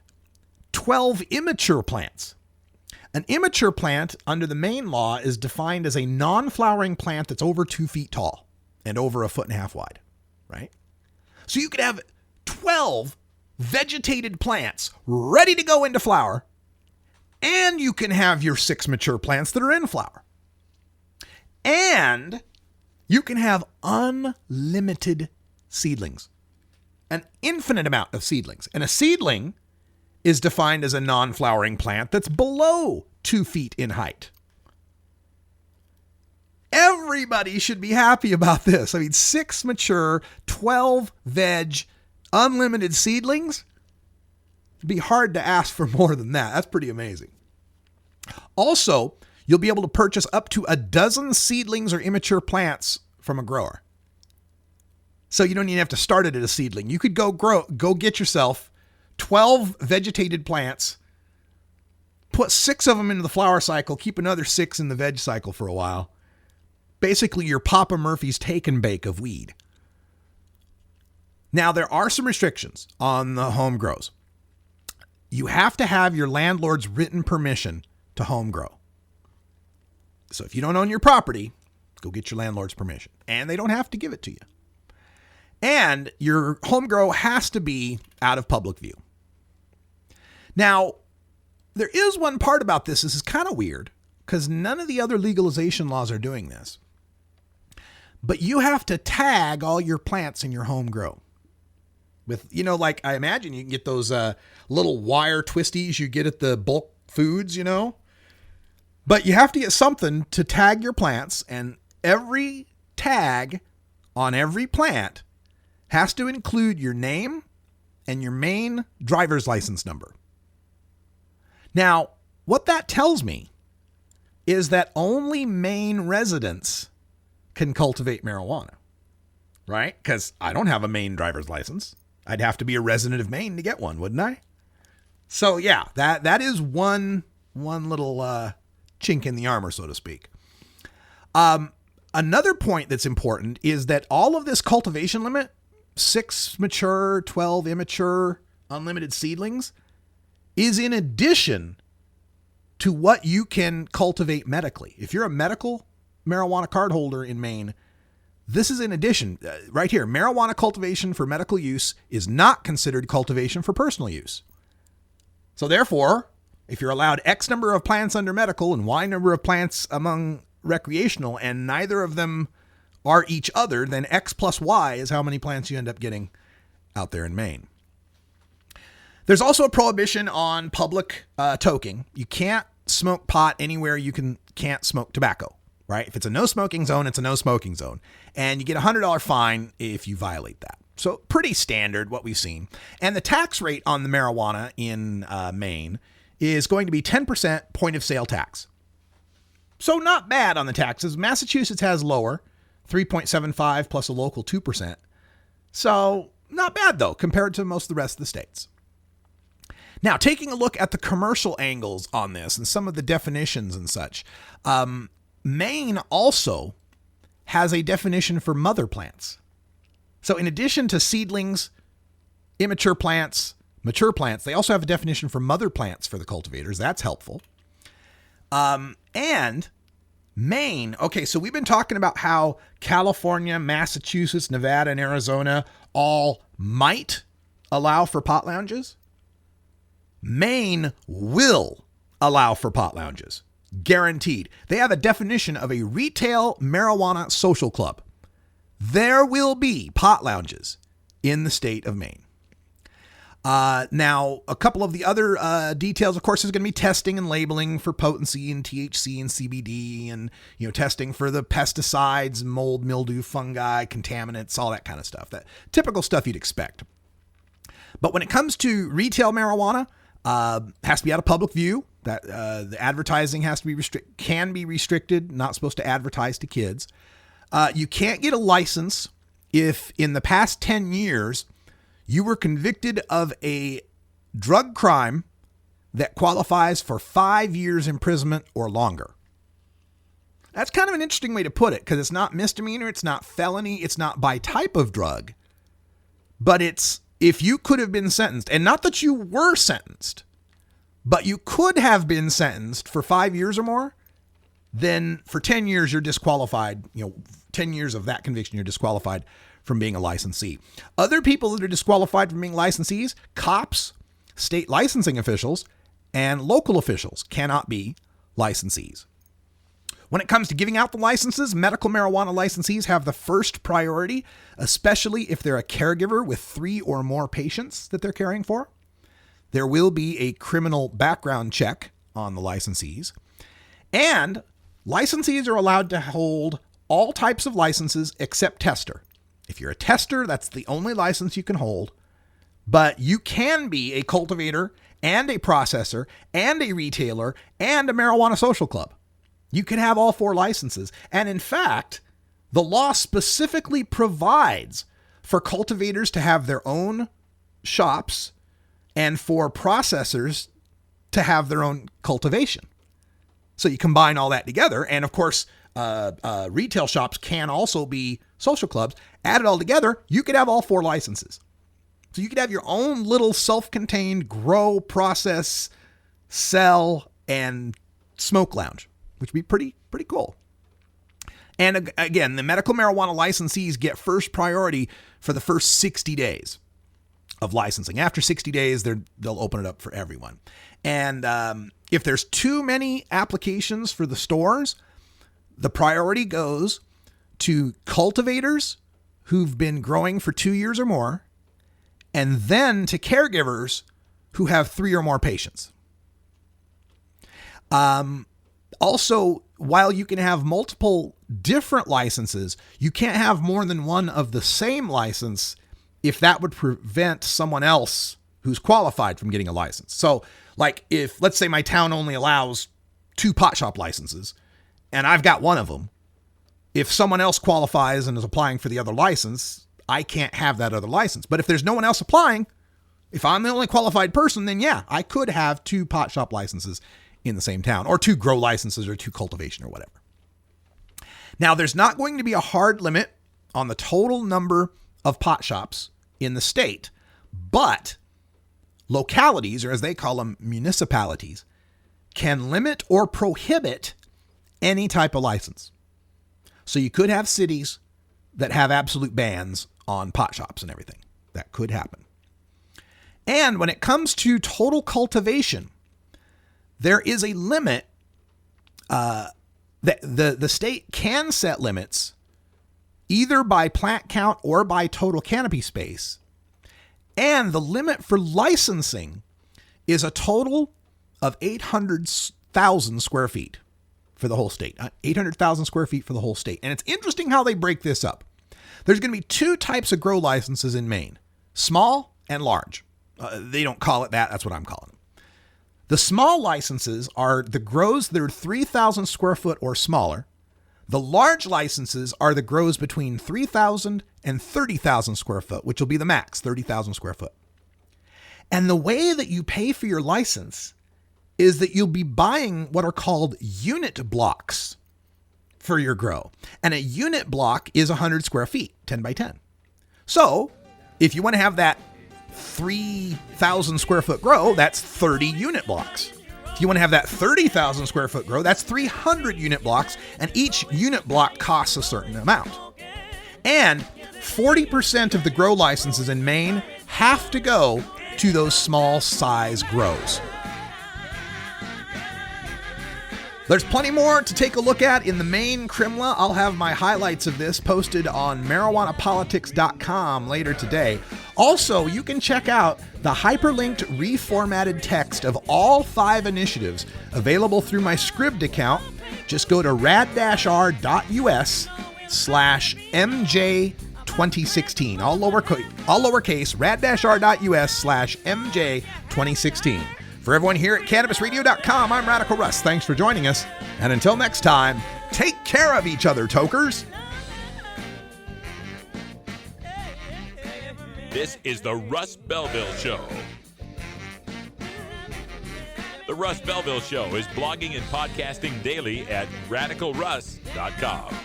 Speaker 5: 12 immature plants. An immature plant under the Maine law is defined as a non-flowering plant that's over 2 feet tall and over 1.5 feet wide, right? So you could have 12 vegetated plants ready to go into flower, and you can have your 6 mature plants that are in flower. And you can have unlimited seedlings, an infinite amount of seedlings. And a seedling is defined as a non-flowering plant that's below 2 feet in height. Everybody should be happy about this. I mean, 6 mature, 12 veg, unlimited seedlings. It'd be hard to ask for more than that. That's pretty amazing. Also, you'll be able to purchase up to 12 seedlings or immature plants from a grower. So you don't even have to start it at a seedling. You could go get yourself 12 vegetated plants, put 6 of them into the flower cycle, keep another 6 in the veg cycle for a while. Basically, your Papa Murphy's take and bake of weed. Now, there are some restrictions on the home grows. You have to have your landlord's written permission to home grow. So if you don't own your property, go get your landlord's permission. And they don't have to give it to you. And your home grow has to be out of public view. Now, there is one part about this. This is kind of weird because none of the other legalization laws are doing this. But you have to tag all your plants in your home grow. with, like I imagine you can get those little wire twisties you get at the bulk foods, But you have to get something to tag your plants, and every tag on every plant has to include your name and your Maine driver's license number. Now, what that tells me is that only Maine residents can cultivate marijuana, right? Because I don't have a Maine driver's license. I'd have to be a resident of Maine to get one, wouldn't I? So yeah, that is one little chink in the armor, so to speak. Another point that's important is that all of this cultivation limit, 6 mature, 12 immature, unlimited seedlings, is in addition to what you can cultivate medically. If you're a medical marijuana card holder in Maine, this is in addition. Right here, marijuana cultivation for medical use is not considered cultivation for personal use. So therefore, if you're allowed X number of plants under medical and Y number of plants among recreational, and neither of them are each other, then X plus Y is how many plants you end up getting out there in Maine. There's also a prohibition on public toking. You can't smoke pot anywhere you can't smoke tobacco, right? If it's a no smoking zone, it's a no smoking zone. And you get a $100 fine if you violate that. So pretty standard what we've seen. And the tax rate on the marijuana in Maine is going to be 10% point of sale tax. So not bad on the taxes. Massachusetts has lower, 3.75 plus a local 2%. So not bad though, compared to most of the rest of the states. Now, taking a look at the commercial angles on this and some of the definitions and such, Maine also has a definition for mother plants. So in addition to seedlings, immature plants, mature plants, they also have a definition for mother plants for the cultivators. That's helpful. And Maine, okay, so we've been talking about how California, Massachusetts, Nevada, and Arizona all might allow for pot lounges. Maine will allow for pot lounges. Guaranteed. They have a definition of a retail marijuana social club. There will be pot lounges in the state of Maine. Now, a couple of the other details, of course, is going to be testing and labeling for potency and THC and CBD, and testing for the pesticides, mold, mildew, fungi, contaminants, all that kind of stuff. That typical stuff you'd expect. But when it comes to retail marijuana, has to be out of public view. That the advertising has to be can be restricted. Not supposed to advertise to kids. You can't get a license if in the past 10 years you were convicted of a drug crime that qualifies for 5 years imprisonment or longer. That's kind of an interesting way to put it, because it's not misdemeanor, it's not felony, it's not by type of drug, but it's if you could have been sentenced, and not that you were sentenced, but you could have been sentenced for 5 years or more, then for 10 years you're disqualified. 10 years of that conviction, you're disqualified from being a licensee. Other people that are disqualified from being licensees, cops, state licensing officials, and local officials cannot be licensees. When it comes to giving out the licenses, medical marijuana licensees have the first priority, especially if they're a caregiver with 3 or more patients that they're caring for. There will be a criminal background check on the licensees. And licensees are allowed to hold all types of licenses except tester. If you're a tester, that's the only license you can hold. But you can be a cultivator and a processor and a retailer and a marijuana social club. You can have all 4 licenses. And in fact, the law specifically provides for cultivators to have their own shops and for processors to have their own cultivation. So you combine all that together. And of course, retail shops can also be social clubs. Add it all together, you could have all 4 licenses. So you could have your own little self-contained grow, process, sell, and smoke lounge, which would be pretty cool. And again, the medical marijuana licensees get first priority for the first 60 days of licensing. After 60 days, they'll open it up for everyone. And if there's too many applications for the stores, the priority goes to cultivators who've been growing for 2 years or more and then to caregivers who have 3 or more patients. Also, while you can have multiple different licenses, you can't have more than one of the same license if that would prevent someone else who's qualified from getting a license. So, like if, let's say my town only allows 2 pot shop licenses and I've got one of them, if someone else qualifies and is applying for the other license, I can't have that other license. But if there's no one else applying, if I'm the only qualified person, then yeah, I could have 2 pot shop licenses in the same town, or 2 grow licenses, or 2 cultivation, or whatever. Now, there's not going to be a hard limit on the total number of pot shops in the state, but localities, or as they call them, municipalities, can limit or prohibit any type of license. So you could have cities that have absolute bans on pot shops and everything. That could happen. And when it comes to total cultivation, there is a limit that the state can set limits either by plant count or by total canopy space. And the limit for licensing is a total of 800,000 square feet for the whole state. 800,000 square feet for the whole state. And it's interesting how they break this up. There's going to be 2 types of grow licenses in Maine, small and large. They don't call it that. That's what I'm calling them. The small licenses are the grows that are 3,000 square foot or smaller. The large licenses are the grows between 3,000 and 30,000 square foot, which will be the max, 30,000 square foot. And the way that you pay for your license is that you'll be buying what are called unit blocks for your grow. And a unit block is 100 square feet, 10 by 10. So if you want to have that 3,000 square foot grow, that's 30 unit blocks. If you want to have that 30,000 square foot grow, that's 300 unit blocks, and each unit block costs a certain amount. And 40% of the grow licenses in Maine have to go to those small size grows. There's plenty more to take a look at in the Maine Crimla. I'll have my highlights of this posted on marijuanapolitics.com later today. Also, you can check out the hyperlinked reformatted text of all 5 initiatives available through my Scribd account. Just go to rad-r.us/MJ2016. All lowercase, rad-r.us/MJ2016. For everyone here at CannabisRadio.com, I'm Radical Russ. Thanks for joining us. And until next time, take care of each other, tokers.
Speaker 2: This is the Russ Belville Show. The Russ Belville Show is blogging and podcasting daily at RadicalRuss.com.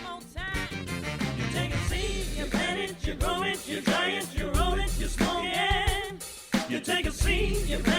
Speaker 1: You take a seed, you plant it, you grow it, you dry it, you roll it, you smoke it. You take a seed, you plant